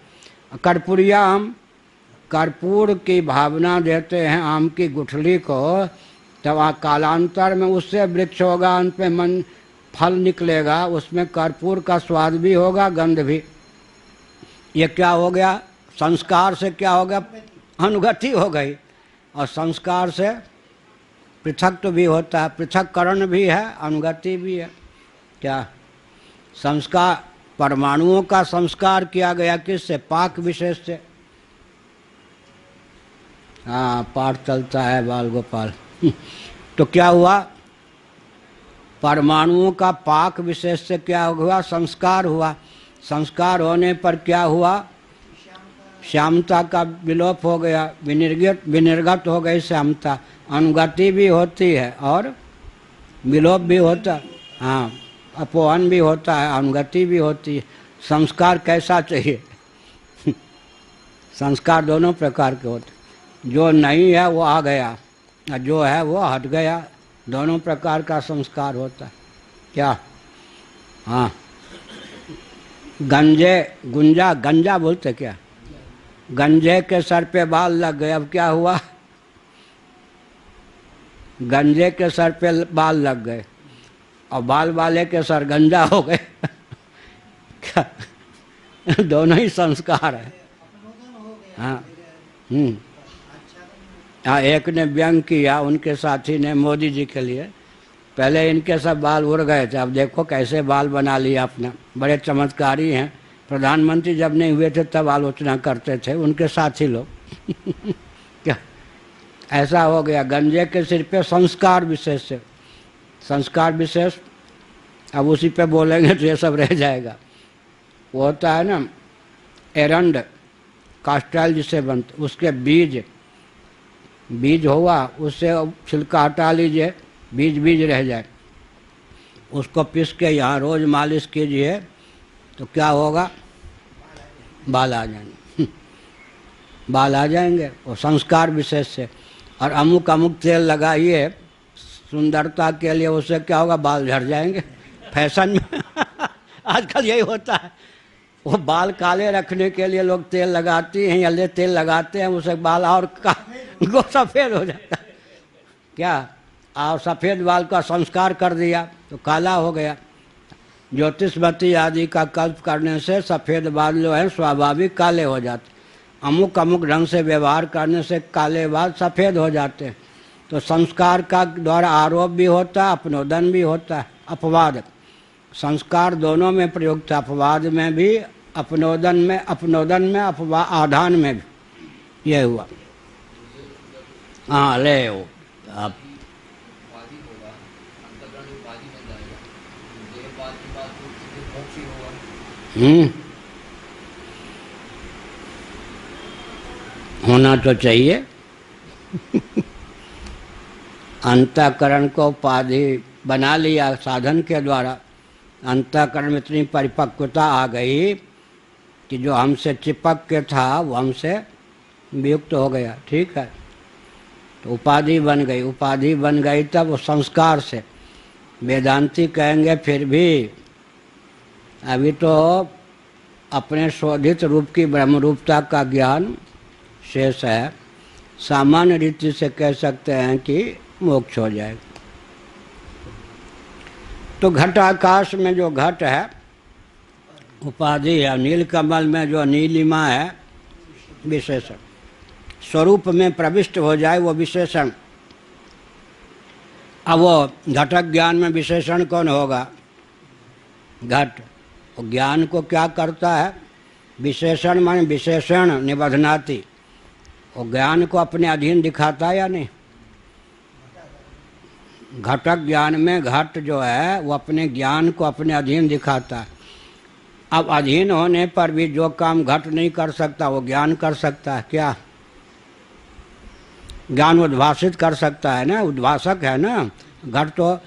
कर्पूरिया आम, कर्पूर की भावना देते हैं आम की गुठली को, तब कालांतर में उससे वृक्ष होगा, अंत में मन फल निकलेगा, उसमें कर्पूर का स्वाद भी होगा, गंध भी। ये क्या हो गया? संस्कार से क्या हो गया? अनुगति हो गई। और संस्कार से पृथक तो भी होता है, पृथककरण भी है, अनुगति भी है। क्या? संस्कार, परमाणुओं का संस्कार किया गया किससे? पाक विशेष से। हाँ, पाठ चलता है बाल गोपाल तो क्या हुआ? परमाणुओं का पाक विशेष से क्या हुआ? संस्कार हुआ। संस्कार होने पर क्या हुआ? श्यामता का विलोप हो गया, विनिर्गत हो गई श्यामता। अनुगति भी होती है और विलोप भी होता, हाँ, अपहरण भी होता है, अनुगति भी होती है। संस्कार कैसा चाहिए? संस्कार दोनों प्रकार के होते, जो नहीं है वो आ गया और जो है वो हट गया, दोनों प्रकार का संस्कार होता है। क्या? हाँ, गंजा बोलते क्या? गंजे के सर पे बाल लग गए, अब क्या हुआ? गंजे के सर पे बाल लग गए और बाल वाले के सर गंजा हो गए। क्या? दोनों ही संस्कार है। हाँ, हाँ, एक ने व्यंग किया उनके साथी ने मोदी जी के लिए, पहले इनके सब बाल उड़ गए थे, अब देखो कैसे बाल बना लिया अपना, बड़े चमत्कारी हैं। प्रधानमंत्री जब नहीं हुए थे तब आलोचना करते थे उनके साथी लोग। क्या ऐसा हो गया? गंजे के सिर पे संस्कार विशेष से, संस्कार विशेष, अब उसी पे बोलेंगे तो ये सब रह जाएगा। वो होता है ना एरंड, कास्ट्राइल जिसे बनते, उसके बीज हुआ, उससे छिलका हटा लीजिए, बीज रह जाए, उसको पीस के यहाँ रोज मालिश कीजिए तो क्या होगा? बाल आ जाएंगे। बाल आ जाएंगे, वो संस्कार विशेष से। और अमुक तेल लगाइए सुंदरता के लिए, उससे क्या होगा? बाल झड़ जाएंगे। फैशन में आजकल यही होता है, वो बाल काले रखने के लिए लोग तेल लगाती हैं, हल्दी तेल लगाते हैं, उससे बाल और वो सफ़ेद हो जाता है। क्या? और सफ़ेद बाल का संस्कार कर दिया तो काला हो गया। ज्योतिषमती आदि का कल्प करने से सफ़ेद बाल जो है स्वाभाविक काले हो जाते, अमुक ढंग से व्यवहार करने से काले बाल सफ़ेद हो जाते हैं। तो संस्कार का द्वारा आरोप भी होता है, अपनोदन भी होता है, अपवाद। संस्कार दोनों में प्रयुक्त है, अपवाद में भी, अपनोदन में अपवाद, आधान में भी। ये हुआ। हाँ, ले वो आप होना तो चाहिए। अंतःकरण को उपाधि बना लिया साधन के द्वारा, अंतःकरण में इतनी परिपक्वता आ गई कि जो हमसे चिपक के था वो हमसे वियुक्त हो गया। ठीक है, तो उपाधि बन गई तब वो संस्कार से। वेदांती कहेंगे फिर भी अभी तो अपने शोधित रूप की ब्रह्मरूपता का ज्ञान शेष है, सामान्य रीति से कह सकते हैं कि मोक्ष हो जाएगा। तो घटाकाश में जो घट है उपाधि है, नीलकमल में जो नीलिमा है विशेषण, स्वरूप में प्रविष्ट हो जाए वो विशेषण। अब वो घटक ज्ञान में विशेषण कौन होगा? घट। वो ज्ञान को क्या करता है? विशेषण माने विशेषण निबधनाति, वो ज्ञान को अपने अधीन दिखाता है या नहीं? घटक ज्ञान में घट जो है वो अपने ज्ञान को अपने अधीन दिखाता है। अब अधीन होने पर भी जो काम घट नहीं कर सकता वो ज्ञान कर सकता है। क्या? ज्ञान उद्भाषित कर सकता है ना, उद्भाषक है ना। घट तो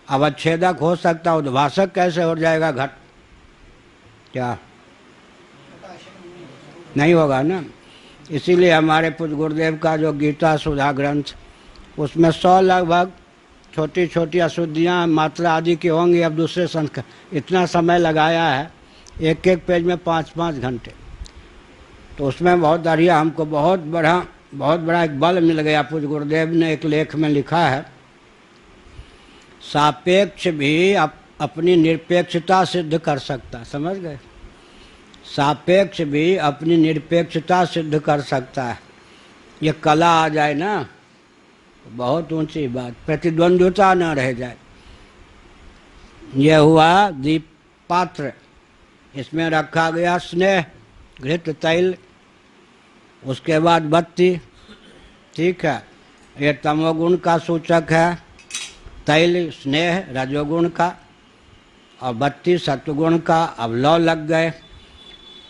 अवच्छेदक हो सकता, उद्भाषक कैसे हो जाएगा घट? क्या? नहीं होगा ना। इसीलिए हमारे पूज्य गुरुदेव का जो गीता सुधा ग्रंथ, उसमें 100 लगभग छोटी छोटी अशुद्धियाँ मात्रा आदि की होंगी। अब दूसरे संस्कार इतना समय लगाया है, एक एक पेज में 5-5 घंटे, तो उसमें बहुत बढ़िया हमको बहुत बड़ा एक बल मिल गया। पूज्य गुरुदेव ने एक लेख में लिखा है, सापेक्ष भी अपनी निरपेक्षता सिद्ध कर सकता। समझ गए? सापेक्ष भी अपनी निरपेक्षता सिद्ध कर सकता है। ये कला आ जाए ना, बहुत ऊंची बात, प्रतिद्वंद्विता न रह जाए। यह हुआ दीप पात्र, इसमें रखा गया स्नेह घृत तैल, उसके बाद बत्ती। ठीक है, ये तमोगुण का सूचक है, तैल स्नेह रजोगुण का, और बत्ती सत्वगुण का। अब लौ लग गए,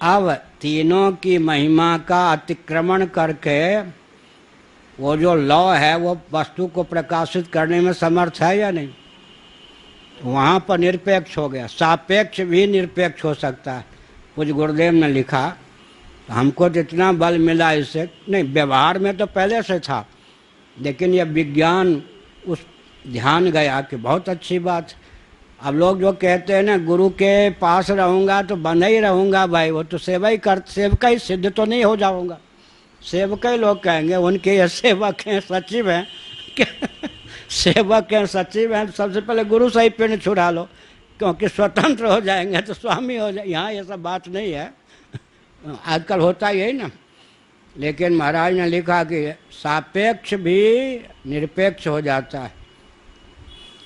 अब तीनों की महिमा का अतिक्रमण करके वो जो लौ है वो वस्तु को प्रकाशित करने में समर्थ है या नहीं? वहाँ पर निरपेक्ष हो गया। सापेक्ष भी निरपेक्ष हो सकता है। कुछ गुरुदेव ने लिखा, तो हमको तो इतना बल मिला इससे, नहीं व्यवहार में तो पहले से था, लेकिन यह विज्ञान उस ध्यान गया कि बहुत अच्छी बात। अब लोग जो कहते हैं ना गुरु के पास रहूँगा तो बंधा ही रहूँगा, भाई वो तो सेवा ही सिद्ध तो नहीं हो जाऊँगा। सेवक ही लोग कहेंगे, उनके ये सेवक हैं सचिव हैं सेवक हैं सचिव हैं, सबसे पहले गुरु से ही पिंड छुड़ा लो, क्योंकि स्वतंत्र हो जाएंगे तो स्वामी हो जाए। यहाँ ये सब बात नहीं है, आजकल होता यही ना। लेकिन महाराज ने लिखा कि सापेक्ष भी निरपेक्ष हो जाता है।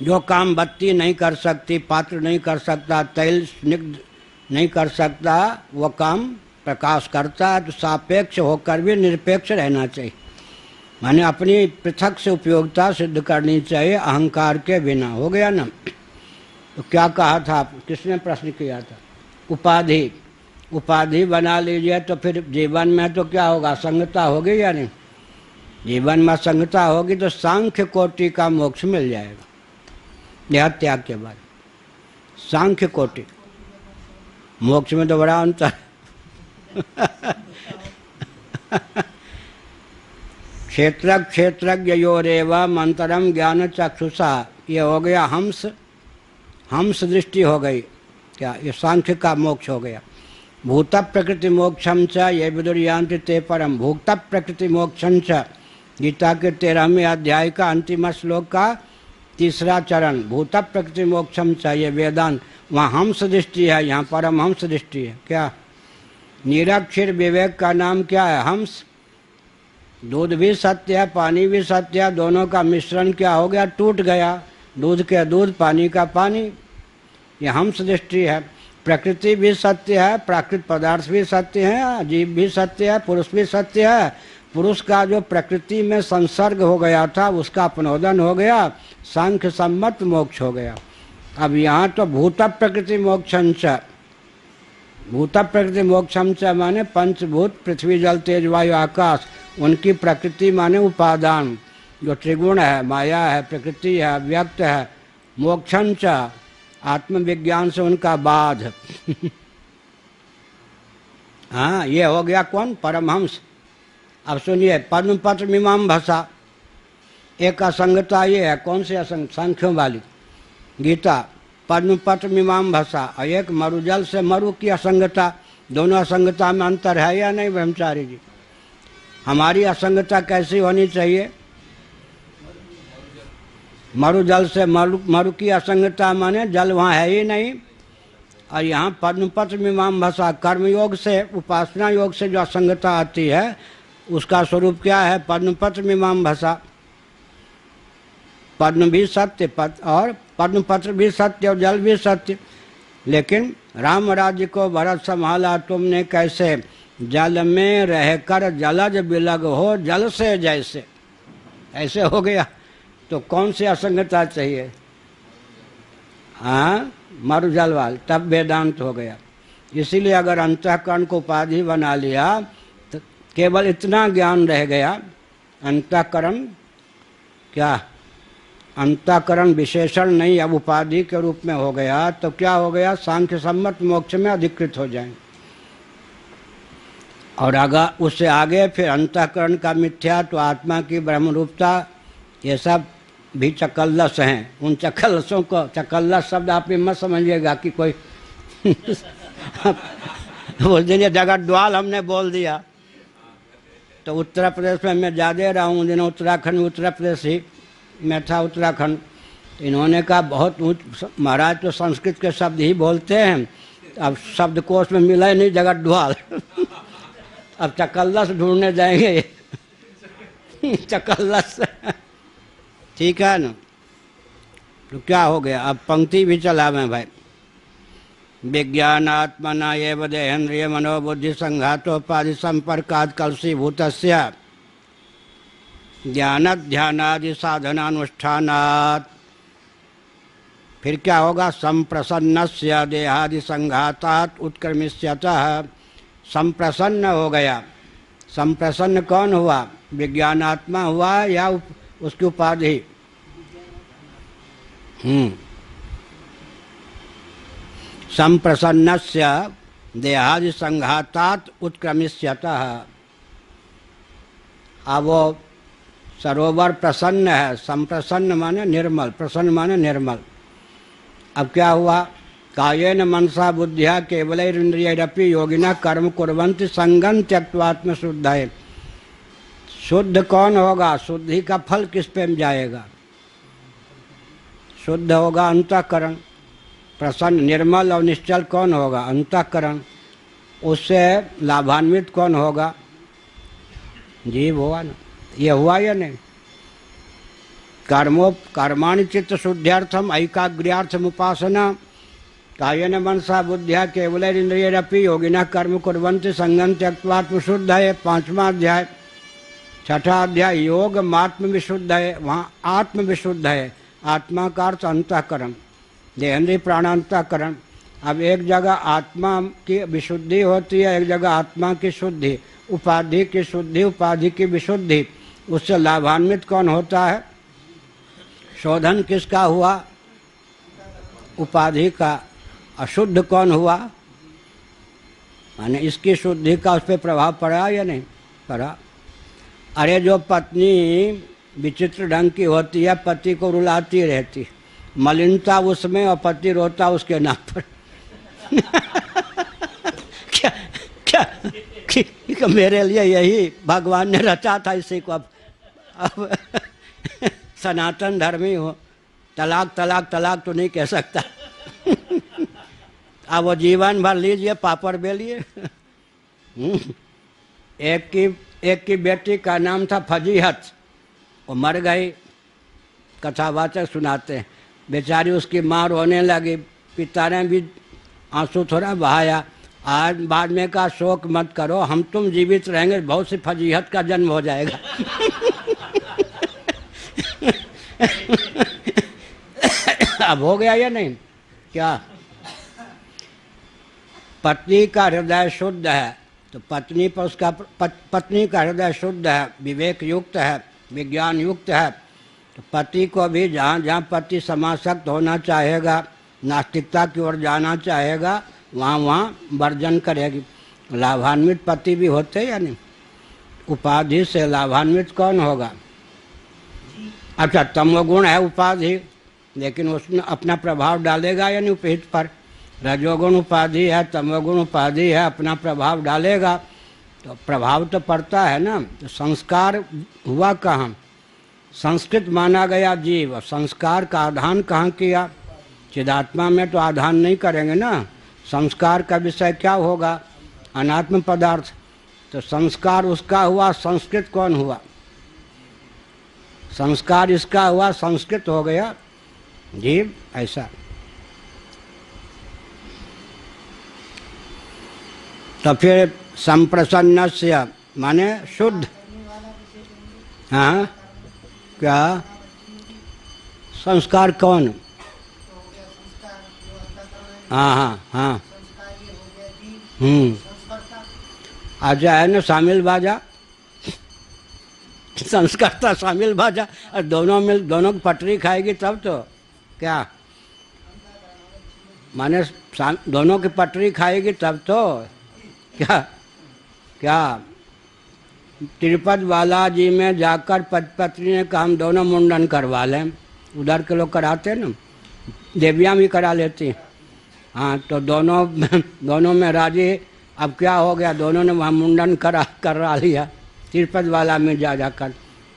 जो काम बत्ती नहीं कर सकती, पात्र नहीं कर सकता, तैल स्निग्ध नहीं कर सकता, वो काम प्रकाश करता है। तो सापेक्ष होकर भी निरपेक्ष रहना चाहिए, माने अपनी पृथक से उपयोगिता सिद्ध करनी चाहिए, अहंकार के बिना। हो गया ना? तो क्या कहा था, किसने प्रश्न किया था? उपाधि। उपाधि बना लीजिए तो फिर जीवन में तो क्या होगा, संगता होगी या नहीं? जीवन में संगता होगी तो सांख्य कोटि का मोक्ष मिल जाएगा देह त्याग के बाद। सांख्य कोटि मोक्ष में तो बड़ा अंतर क्षेत्र क्षेत्रज्ञयोरेवं अंतरम ज्ञान चक्षुषा, ये हो गया हंस, हंस दृष्टि हो गई। क्या ये सांख्य का मोक्ष हो गया। भूत प्रकृति मोक्षम च ये विदुर्यान्ति ते परम, भूत प्रकृति मोक्षम च, गीता के 13वें अध्याय का अंतिम श्लोक का तीसरा चरण। भूत प्रकृति मोक्षम च ये वेदांत, वहाँ हंस दृष्टि है, यहाँ परम हंस दृष्टि है। क्या निरक्षर विवेक का नाम क्या है? हंस। दूध भी सत्य है, पानी भी सत्य है, दोनों का मिश्रण क्या हो गया, टूट गया। दूध के दूध, पानी का पानी, ये हंस दृष्टि है। प्रकृति भी सत्य है, प्राकृत पदार्थ भी सत्य है, जीव भी सत्य है, पुरुष भी सत्य है। पुरुष का जो प्रकृति में संसर्ग हो गया था उसका अपनोदन हो गया, सांख्य सम्मत मोक्ष हो गया। अब यहाँ तो भूत प्रकृति मोक्षं च, भूत प्रकृति मोक्षम च माने पंचभूत पृथ्वी जल तेज वायु आकाश, उनकी प्रकृति माने उपादान, जो त्रिगुण है, माया है, प्रकृति है, व्यक्त है। मोक्षम च आत्मविज्ञान से उनका बाध हाँ, ये हो गया कौन? परमहंस। अब सुनिए, पद्मपत्र मीमांसा भाषा, एक असंगता ये है, कौन सी असंग? सांख्यों वाली गीता, पद्मपत्र मीमांसा भाषा, और एक मरुजल से मरु की असंगता। दोनों असंगता में अंतर है या नहीं ब्रह्मचारी जी? हमारी असंगता कैसी होनी चाहिए? मरुजल से मरु की असंगता माने जल वहाँ है ही नहीं। और यहाँ पद्मपत्र मीमांसा भाषा, कर्मयोग से, उपासना योग से जो असंगता आती है उसका स्वरूप क्या है? पद्मपत्र मीमांसा भाषा। पद्म भी सत्य, और पद्मपत्र भी सत्य और जल भी सत्य। लेकिन राम राज्य को भरत संभाला तुमने कैसे, जल में रहकर जलज बिलग हो जल से जैसे, ऐसे हो गया। तो कौन सी असंगता चाहिए? हाँ, मरु जल वाल, तब वेदांत हो गया। इसीलिए अगर अंतःकरण को उपाधि बना लिया तो केवल इतना ज्ञान रह गया, अंतःकरण क्या, अंतःकरण विशेषण नहीं, अब उपाधि के रूप में हो गया। तो क्या हो गया? सांख्य सम्मत मोक्ष में अधिकृत हो जाएंगे। और अगर उससे आगे फिर अंतःकरण का मिथ्या, तो आत्मा की ब्रह्मरूपता, ये सब भी चकल्लस हैं। उन चकल्लसों को, चकल्लस शब्द आप मत समझिएगा कि कोई उस दिन ये जगद्वाल हमने बोल दिया। तो उत्तर प्रदेश में मैं ज़्यादा रहा हूँ, दिन उत्तराखंड में, उत्तर प्रदेश ही मैं था, उत्तराखंड। इन्होंने कहा बहुत ऊँच, महाराज तो संस्कृत के शब्द ही बोलते हैं, अब शब्दकोश में मिला ही नहीं जगद्वाल अब चकल्लस ढूंढने जाएंगे चकल्लस ठीक है ना? तो क्या हो गया? अब पंक्ति भी चला मैं भाई। विज्ञानात्मना एव देहेन्द्रिय मनोबुद्धि संघातोपाधि संपर्कात् कलुषीभूतस्य ज्ञानादि साधनानुष्ठानात्। फिर क्या होगा? संप्रसन्नस्य देहादि संघातात् उत्क्रमिष्यतः संप्रसन्न हो गया। संप्रसन्न कौन हुआ? विज्ञानात्मा हुआ या उसकी उपाधि? संप्रसन्नस्य देहादि संघातात् उत्क्रमिष्यतः। अब वो सरोवर प्रसन्न है, संप्रसन्न माने निर्मल, प्रसन्न माने निर्मल। अब क्या हुआ? कायेन मनसा बुद्धिया केवलैरिन्द्रियैरपि योगिनः कर्म कुर्वन्ति संगं त्यक्त्वा आत्मशुद्धये। शुद्ध कौन होगा? शुद्धि का फल किस पे जाएगा? शुद्ध होगा अंतःकरण। प्रसन्न निर्मल और निश्चल कौन होगा? अंतःकरण। उससे लाभान्वित कौन होगा? जीव हुआ ना। ये हुआ या नहीं? कर्माणि चित्त शुद्ध्यर्थम ऐकाग्र्यार्थम उपासना कायेन मनसा बुद्धिया केवलैरिन्द्रियैरपि योगिनः कर्म कुर्वन्ति संगं त्यक्त्वा आत्मशुद्धये। 5वां अध्याय 6ठा अध्याय योग मात्म विशुद्ध है। वहाँ आत्म विशुद्ध है। आत्मा का अर्थ अंतःकरण, देहेंद्रिय प्राणांतःकरण। अब एक जगह आत्मा की विशुद्धि होती है, एक जगह आत्मा की शुद्धि, उपाधि की शुद्धि, उपाधि की विशुद्धि। उससे लाभान्वित कौन होता है? शोधन किसका हुआ? उपाधि का। अशुद्ध कौन हुआ? माने इसकी शुद्धि का उस पर प्रभाव पड़ा या नहीं पड़ा? अरे जो पत्नी विचित्र ढंग की होती है, पति को रुलाती रहती, मलिनता उसमें और पति रोता उसके नाम पर। क्या क्या कि मेरे लिए यही भगवान ने रचा था, इसी को अब सनातन धर्मी हो, तलाक तलाक तलाक तो नहीं कह सकता। अब वो जीवन भर लीजिए, पापड़ बेलिए। एक की बेटी का नाम था फजीहत, वो मर गई। कथावाचक सुनाते हैं, बेचारी उसकी माँ रोने लगी, पिता ने भी आंसू थोड़ा बहाया। आज बाद में कहा शोक मत करो, हम तुम जीवित रहेंगे, बहुत सी फजीहत का जन्म हो जाएगा। अब हो गया या नहीं? क्या पत्नी का हृदय शुद्ध है तो पत्नी पर उसका पत्नी का हृदय शुद्ध है, विवेक युक्त है, विज्ञान युक्त है, तो पति को भी जहाँ जहाँ पति समासक्त होना चाहेगा, नास्तिकता की ओर जाना चाहेगा, वहाँ वहाँ वर्जन करेगी। लाभान्वित पति भी होते या नहीं? उपाधि से लाभान्वित कौन होगा? अच्छा, तमोगुण है उपाधि, लेकिन उसमें अपना प्रभाव डालेगा या नहीं उपहित पर? रजोगुण उपाधि है, तमोगुण उपाधि है, अपना प्रभाव डालेगा, तो प्रभाव तो पड़ता है ना। तो संस्कार हुआ कहाँ? संस्कृत माना गया जीव, संस्कार का आधान कहाँ किया? चिदात्मा में तो आधान नहीं करेंगे ना। संस्कार का विषय क्या होगा? अनात्म पदार्थ। तो संस्कार उसका हुआ, संस्कृत कौन हुआ? संस्कार इसका हुआ, संस्कृत हो गया जीव। ऐसा तो फिर संप्रसन्नस्य माने शुद्ध। हाँ, क्या संस्कार कौन? हाँ हाँ हाँ। आजा है ना शामिल बाजा, संस्कारता शामिल बाजा, और दोनों की पटरी खाएगी तब तो। क्या माने दोनों की पटरी खाएगी तब तो। क्या क्या तिरुपति बालाजी में जाकर पत्नी ने कहा हम दोनों मुंडन करवा लें। उधर के लोग कराते ना, देवियाँ भी करा लेती। हाँ, तो दोनों में राजी। अब क्या हो गया, दोनों ने वहाँ मुंडन करा लिया तिरुपति वाला में जाकर।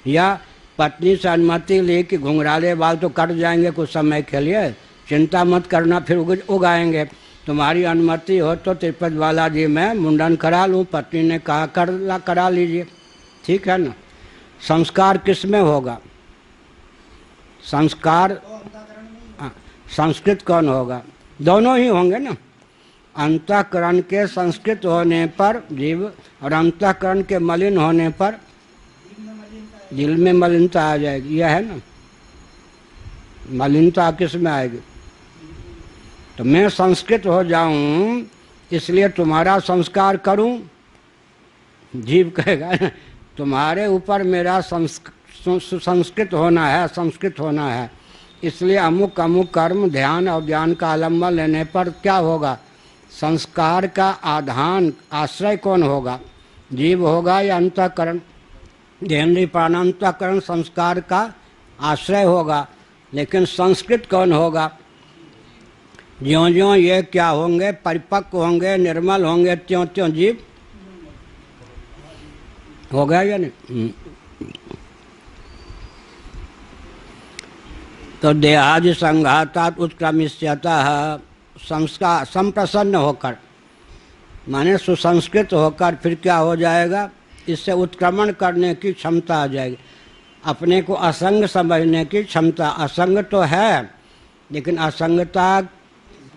या पत्नी से अनुमति ली कि घुंघराले बाल तो कट जाएंगे कुछ समय के लिए, चिंता मत करना, फिर उगाएंगे, तुम्हारी अनुमति हो तो तिरुपति बालाजी में मुंडन करा लूँ। पत्नी ने कहा करा लीजिए, ठीक है ना। संस्कार किस में होगा? संस्कार संस्कृत कौन होगा? दोनों ही होंगे ना। अंतःकरण के संस्कृत होने पर जीव, और अंतःकरण के मलिन होने पर दिल में मलिनता आ जाएगी। यह है ना, मलिनता किस में आएगी? तो मैं संस्कृत हो जाऊं इसलिए तुम्हारा संस्कार करूं। जीव कहेगा तुम्हारे ऊपर मेरा संस्कृत होना है, संस्कृत होना है, इसलिए अमुक अमुक कर्म ध्यान और ज्ञान का आलम्बन लेने पर क्या होगा? संस्कार का आधान आश्रय कौन होगा? जीव होगा या अंतःकरण? देहेंद्रिय प्राणांतःकरण संस्कार का आश्रय होगा, लेकिन संस्कृत कौन होगा? ज्यों ज्यों ये क्या होंगे, परिपक्व होंगे, निर्मल होंगे, त्यों त्यों जीव हो गया या नहीं? तो देहादि संघातात् उत्क्रमिष्यतः संस्कार संप्रसन्न होकर, माने सुसंस्कृत होकर फिर क्या हो जाएगा? इससे उत्क्रमण करने की क्षमता आ जाएगी, अपने को असंग समझने की क्षमता। असंग तो है, लेकिन असंगता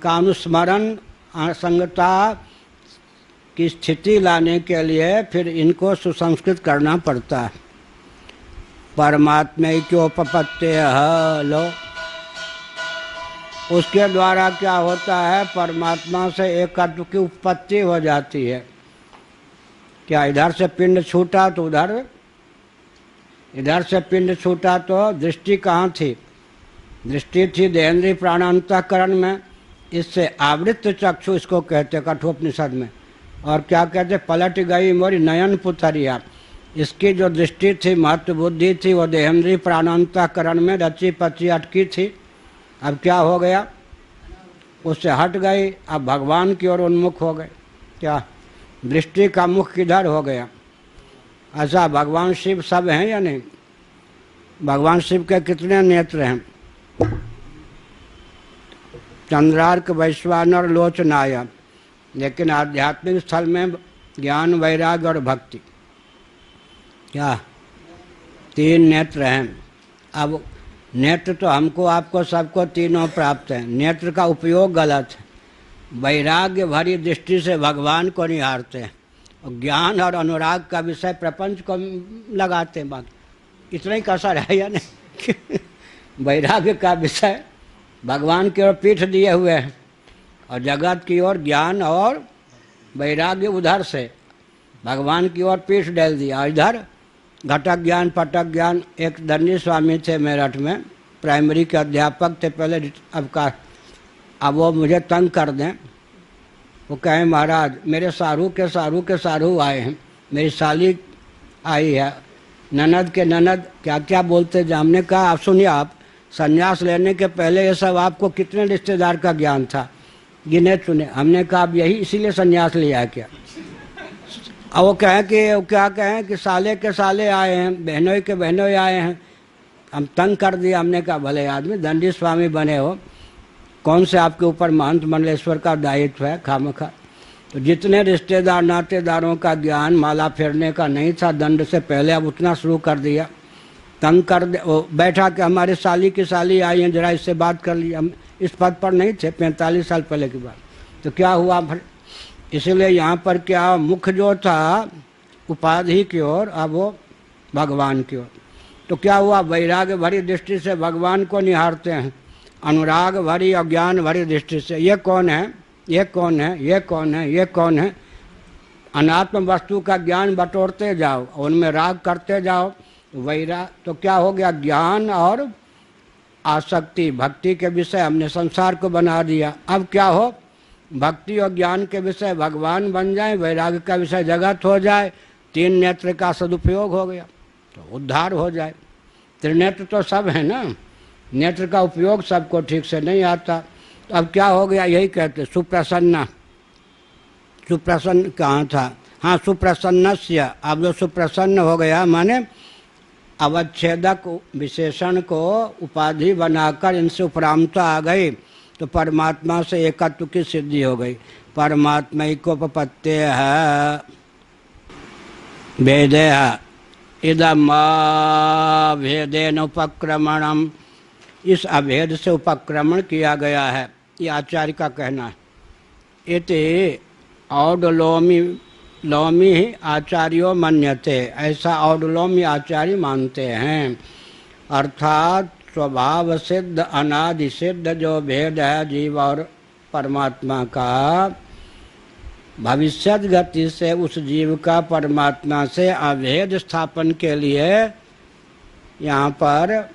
का अनुस्मरण, असंगता की स्थिति लाने के लिए फिर इनको सुसंस्कृत करना पड़ता है। परमात्मैक्योपपत्तेः लो, उसके द्वारा क्या होता है? परमात्मा से एकत्व की उत्पत्ति हो जाती है। क्या इधर से पिंड छूटा तो उधर, इधर से पिंड छूटा तो दृष्टि कहाँ थी? दृष्टि थी देहेंद्रिय प्राणांतःकरण में, इससे आवृत्त चक्षु इसको कहते कठोपनिषद में। और क्या कहते? पलट गई मोरी नयन पुतरिया। इसकी जो दृष्टि थी, महत्व बुद्धि थी, वो देहेंद्रिय प्राणांतःकरण में रची पची अटकी थी। अब क्या हो गया? उससे हट गई, अब भगवान की ओर उन्मुख हो गए। क्या दृष्टि का मुख किधर हो गया? अच्छा, भगवान शिव सब हैं या नहीं? भगवान शिव के कितने नेत्र हैं? चंद्रार्क वैश्वानर लोचनाय। लेकिन आध्यात्मिक स्थल में ज्ञान वैराग्य और भक्ति, क्या 3 नेत्र हैं। अब नेत्र तो हमको आपको सबको तीनों प्राप्त हैं, नेत्र का उपयोग गलत है। वैराग्य भरी दृष्टि से भगवान को निहारते हैं, और ज्ञान और अनुराग का विषय प्रपंच को लगाते हैं। बाकी इतना ही कसर है या नहीं? वैराग्य का विषय भगवान की ओर पीठ दिए हुए हैं, और जगत की ओर ज्ञान और वैराग्य उधर से भगवान की ओर पीठ डाल दिया। इधर घटक ज्ञान पटक ज्ञान। एक दंडी स्वामी थे मेरठ में, प्राइमरी के अध्यापक थे पहले, अब वो मुझे तंग कर दें। वो कहें महाराज मेरे सारू आए हैं, मेरी साली आई है, ननद के ननद क्या क्या बोलते हैं। हमने कहा आप सुनिए, आप संन्यास लेने के पहले ये सब आपको कितने रिश्तेदार का ज्ञान था? गिने चुने। हमने कहा आप यही इसीलिए संन्यास लिया क्या? अब वो कहें कि क्या कहें कि साले के साले आए हैं, बहनोई के बहनोई आए हैं। हम तंग कर दिया। हमने कहा भले आदमी दंडी स्वामी बने हो, कौन से आपके ऊपर महंत मंडलेश्वर का दायित्व है खामखा? तो जितने रिश्तेदार नातेदारों का ज्ञान माला फेरने का नहीं था दंड से पहले, अब उतना शुरू कर दिया। तंग कर दे। वो बैठा कि हमारे साली की साली आई हैं, जरा इससे बात कर ली। हम इस पद पर नहीं थे, 45 साल पहले की बात। तो क्या हुआ फिर? इसलिए यहाँ पर क्या मुख जो था उपाधि की ओर, अब वो भगवान की ओर। तो क्या हुआ? वैराग्य भरी दृष्टि से भगवान को निहारते हैं, अनुराग भरी और ज्ञान भरी दृष्टि से। ये कौन है, ये कौन है, ये कौन है, ये कौन है? अनात्म वस्तु का ज्ञान बटोरते जाओ, उनमें राग करते जाओ। वैराग तो क्या हो गया? ज्ञान और आसक्ति, भक्ति के विषय हमने संसार को बना दिया। अब क्या हो? भक्ति और ज्ञान के विषय भगवान बन जाए, वैराग्य का विषय जगत हो जाए, 3 नेत्र का सदुपयोग हो गया तो उद्धार हो जाए। त्रिनेत्र तो सब है ना, नेत्र का उपयोग सबको ठीक से नहीं आता। तो अब क्या हो गया? यही कहते सुप्रसन्न। सुप्रसन्न कहाँ था? हाँ, सुप्रसन्नस्य। अब जो सुप्रसन्न हो गया माने अवच्छेदक विशेषण को उपाधि बनाकर इनसे उपरामता आ गई, तो परमात्मा से एकत्व की सिद्धि हो गई। परमात्मैक्योपपत्तेः भेदेः इदमभेदेन उपक्रमणम। इस अभेद से उपक्रमण किया गया है, ये आचार्य का कहना है। इति औडलोमी आचार्यो मन्यते, ऐसा औडलोमी आचार्य मानते हैं। अर्थात स्वभाव सिद्ध अनादि सिद्ध जो भेद है जीव और परमात्मा का, भविष्यत गति से उस जीव का परमात्मा से अभेद स्थापन के लिए यहाँ पर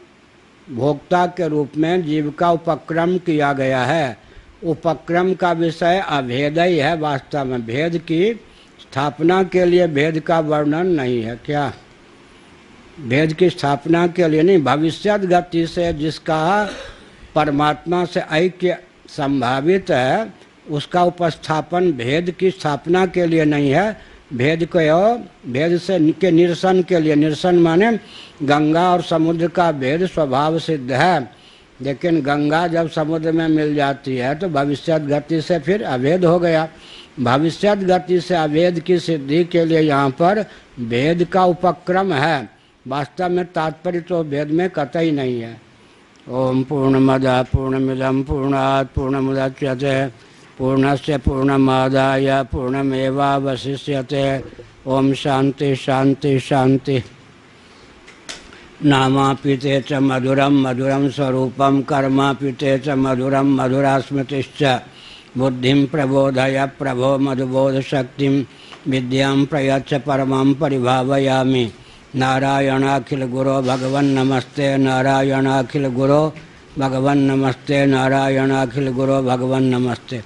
भोक्ता के रूप में जीव का उपक्रम किया गया है। उपक्रम का विषय अभेद ही है। वास्तव में भेद की स्थापना के लिए भेद का वर्णन नहीं है। क्या भेद की स्थापना के लिए नहीं, भविष्यत गति से जिसका परमात्मा से ऐक्य संभावित है उसका उपस्थापन भेद की स्थापना के लिए नहीं है, भेद से के निरसन के लिए। निरसन माने गंगा और समुद्र का भेद स्वभाव सिद्ध है, लेकिन गंगा जब समुद्र में मिल जाती है तो भविष्यत गति से फिर अभेद हो गया। भविष्यत गति से अभेद की सिद्धि के लिए यहाँ पर भेद का उपक्रम है। वास्तव में तात्पर्य तो भेद में कतई नहीं है। ओम पूर्णमद पूर्णमिदं पूर्णात् पूर्णमुदच्यते पूर्णस्य पूर्णमादाय पूर्णमेवावशिष्यते। ओम शांति शांति शांति। नामापिते च मधुरम मधुरम स्वरूपम कर्मापिते च मधुरम मधुरा स्मृतिश्च। बुद्धिं प्रबोधय प्रभो मधुबोध शक्तिं विद्यां प्रयच्छ परमां परिभावयामि। नारायणाखिल गुरो भगवन् नमस्ते नारायणाखिल गुरो भगवन् नमस्ते नारायणाखिल गुरो भगवन् नमस्ते।